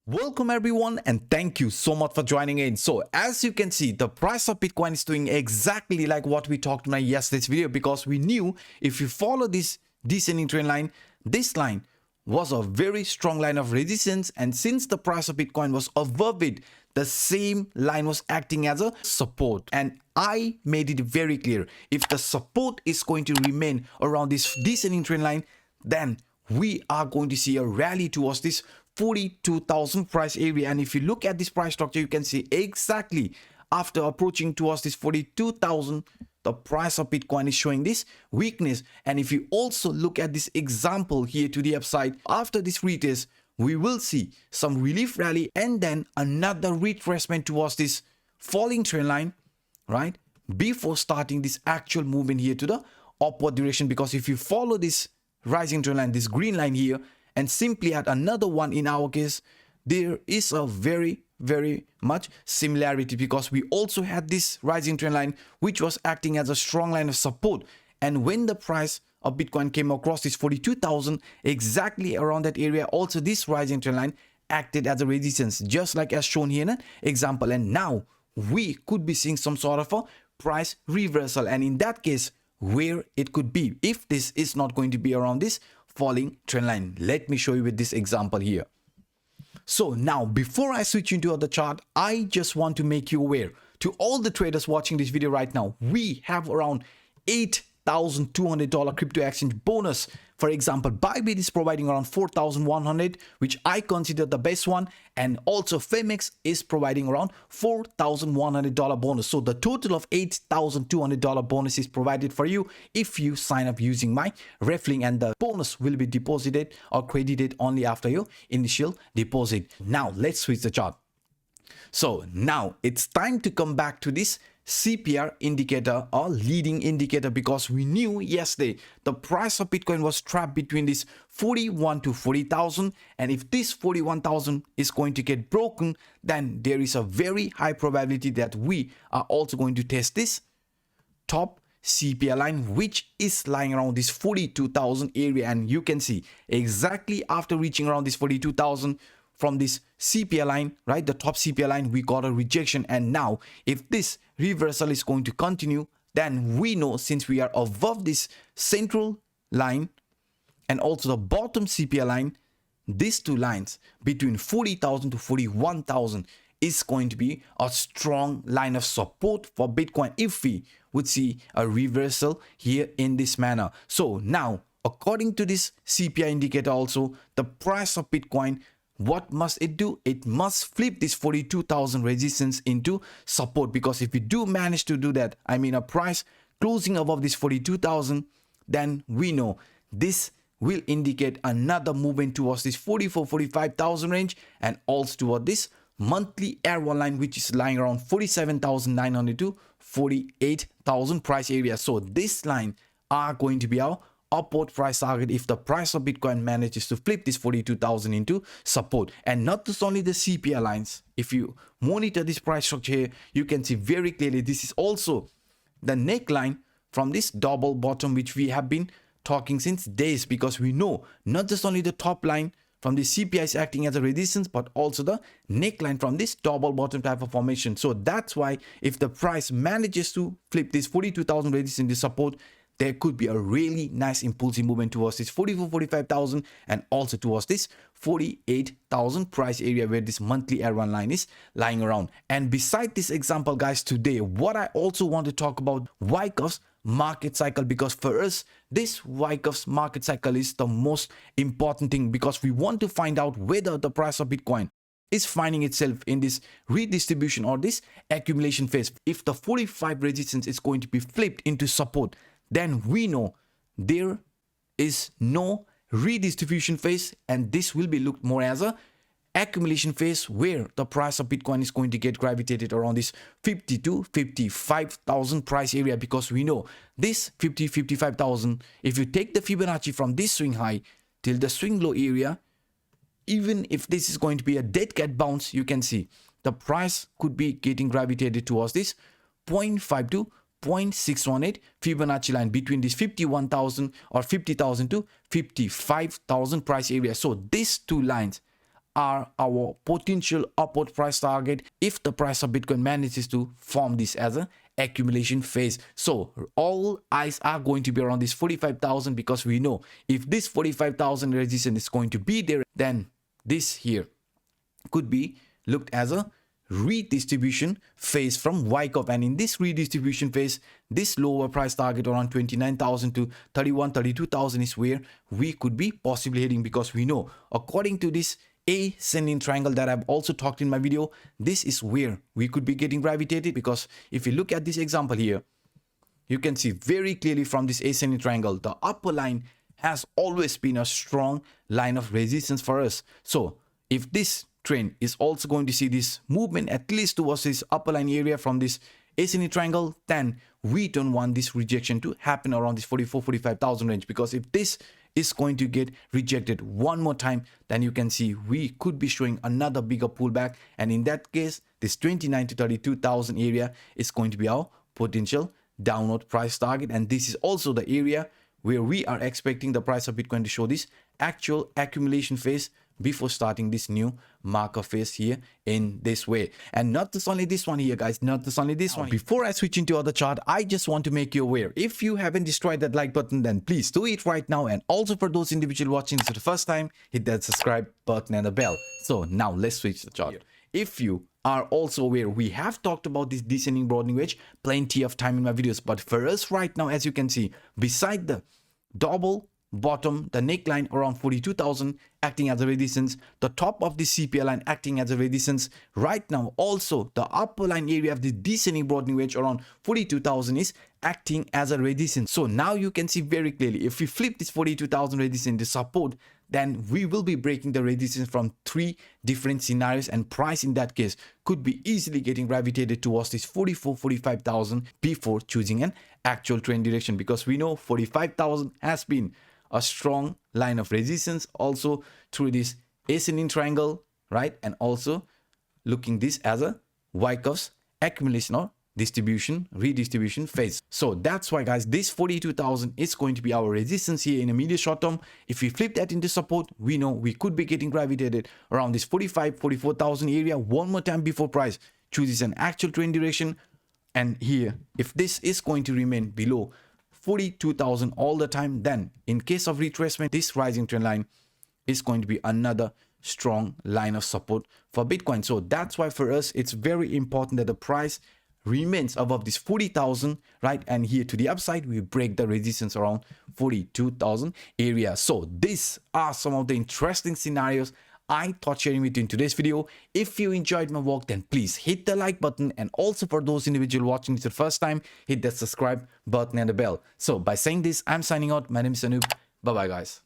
Welcome everyone and thank you so much for joining in. So as you can see, the price of Bitcoin is doing exactly like what we talked about in yesterday's video, because we knew if you follow this descending trend line, this line was a very strong line of resistance, and since the price of Bitcoin was above it, the same line was acting as a support. And I made it very clear, if the support is going to remain around this descending trend line, then we are going to see a rally towards this 42,000 price area. And if you look at this price structure, you can see exactly after approaching towards this 42,000, the price of Bitcoin is showing this weakness. And if you also look at this example here to the upside, after this retest, we will see some relief rally and then another retracement towards this falling trend line, right? Before starting this actual movement here to the upward direction. Because if you follow this rising trend line, this green line here, and simply add another one in our case, there is a very much similarity, because we also had this rising trend line which was acting as a strong line of support. And when the price of Bitcoin came across this 42,000, exactly around that area, also this rising trend line acted as a resistance, just like as shown here in an example. And now we could be seeing some sort of a price reversal, and in that case, where it could be if this is not going to be around this falling trend line. Let me show you with this example here. So now, before I switch into other chart, I just want to make you aware to all the traders watching this video right now, we have around $8,200 crypto exchange bonus. For example, Bybit is providing around 4,100, which I consider the best one, and also Femex is providing around $4,100 bonus. So the total of $8,200 bonus is provided for you if you sign up using my ref link, and the bonus will be deposited or credited only after your initial deposit. Now let's switch the chart. So now it's time to come back to this CPR indicator or leading indicator, because we knew yesterday the price of Bitcoin was trapped between this 41 to 40,000, and if this 41,000 is going to get broken, then there is a very high probability that we are also going to test this top CPR line, which is lying around this 42,000 area. And you can see exactly after reaching around this 42,000 from this CPR line, right, the top CPR line, we got a rejection. And now if this reversal is going to continue, then we know, since we are above this central line and also the bottom CPR line, these two lines between 40,000 to 41,000 is going to be a strong line of support for Bitcoin if we would see a reversal here in this manner. So now, according to this CPI indicator also, the price of Bitcoin, what must it do? It must flip this 42,000 resistance into support, because if we do manage to do that, I mean a price closing above this 42,000, then we know this will indicate another movement towards this 45,000 range, and also toward this monthly R1 line, which is lying around 47,900 to 48,000 price area. So this line are going to be our upward price target if the price of Bitcoin manages to flip this 42,000 into support. And not just only the CPR lines, if you monitor this price structure here, you can see very clearly this is also the neckline from this double bottom, which we have been talking since days, because we know not just only the top line from the CPI is acting as a resistance, but also the neckline from this double bottom type of formation. So that's why if the price manages to flip this 42,000 resistance into support, there could be a really nice impulsive movement towards this 45,000 and also towards this 48,000 price area where this monthly R1 line is lying around. And beside this example, guys, today what I also want to talk about Wyckoff's market cycle, because for us this Wyckoff's market cycle is the most important thing, because we want to find out whether the price of Bitcoin is finding itself in this redistribution or this accumulation phase. If the 45 resistance is going to be flipped into support, then we know there is no redistribution phase, and this will be looked more as a accumulation phase where the price of Bitcoin is going to get gravitated around this 50 to 55,000 price area, because we know this 55,000, if you take the Fibonacci from this swing high till the swing low area, even if this is going to be a dead cat bounce, you can see the price could be getting gravitated towards this 0.5 to 0.618 Fibonacci line between this 51,000 or 50,000 to 55,000 price area. So these two lines are our potential upward price target if the price of Bitcoin manages to form this as a accumulation phase. So all eyes are going to be around this 45,000, because we know if this 45,000 resistance is going to be there, then this here could be looked as a redistribution phase from Wyckoff, and in this redistribution phase, this lower price target around 29,000 to 32,000 is where we could be possibly heading, because we know according to this ascending triangle that I've also talked in my video, this is where we could be getting gravitated. Because if you look at this example here, you can see very clearly from this ascending triangle, the upper line has always been a strong line of resistance for us. So if this trend is also going to see this movement at least towards this upper line area from this ascending triangle, then we don't want this rejection to happen around this 45,000 range, because if this is going to get rejected one more time, then you can see we could be showing another bigger pullback, and in that case this 29 to 32,000 area is going to be our potential downward price target, and this is also the area where we are expecting the price of Bitcoin to show this actual accumulation phase before starting this new marker phase here in this way. And not just only this one here, guys, not just only this one. Before I switch into other chart, I just want to make you aware, if you haven't destroyed that like button, then please do it right now. And also for those individuals watching this for the first time, hit that subscribe button and the bell. So now let's switch the chart. If you are also aware, we have talked about this descending broadening wedge plenty of time in my videos, but for us right now, as you can see, beside the double bottom, the neckline around 42,000 acting as a resistance, the top of the CPI line acting as a resistance, right now also the upper line area of the descending broadening wedge around 42,000 is acting as a resistance. So now you can see very clearly, if we flip this 42,000 resistance to support, then we will be breaking the resistance from 3 different scenarios, and price in that case could be easily getting gravitated towards this 45,000 before choosing an actual trend direction, because we know 45,000 has been a strong line of resistance also through this ascending triangle, right? And also looking this as a Wyckoff's accumulation or redistribution phase. So that's why, guys, this 42,000 is going to be our resistance here in a medium short term. If we flip that into support, we know we could be getting gravitated around this 44,000 area one more time before price chooses an actual trend direction. And here, if this is going to remain below 42,000 all the time, then in case of retracement, this rising trend line is going to be another strong line of support for Bitcoin. So that's why for us, it's very important that the price remains above this 40,000, right? And here to the upside, we break the resistance around 42,000 area. So these are some of the interesting scenarios I thought sharing with you in today's video. If you enjoyed my work, then please hit the like button, and also for those individuals watching this for the first time, hit that subscribe button and the bell. So by saying this, I'm signing out. My name is Anup. Bye bye, guys.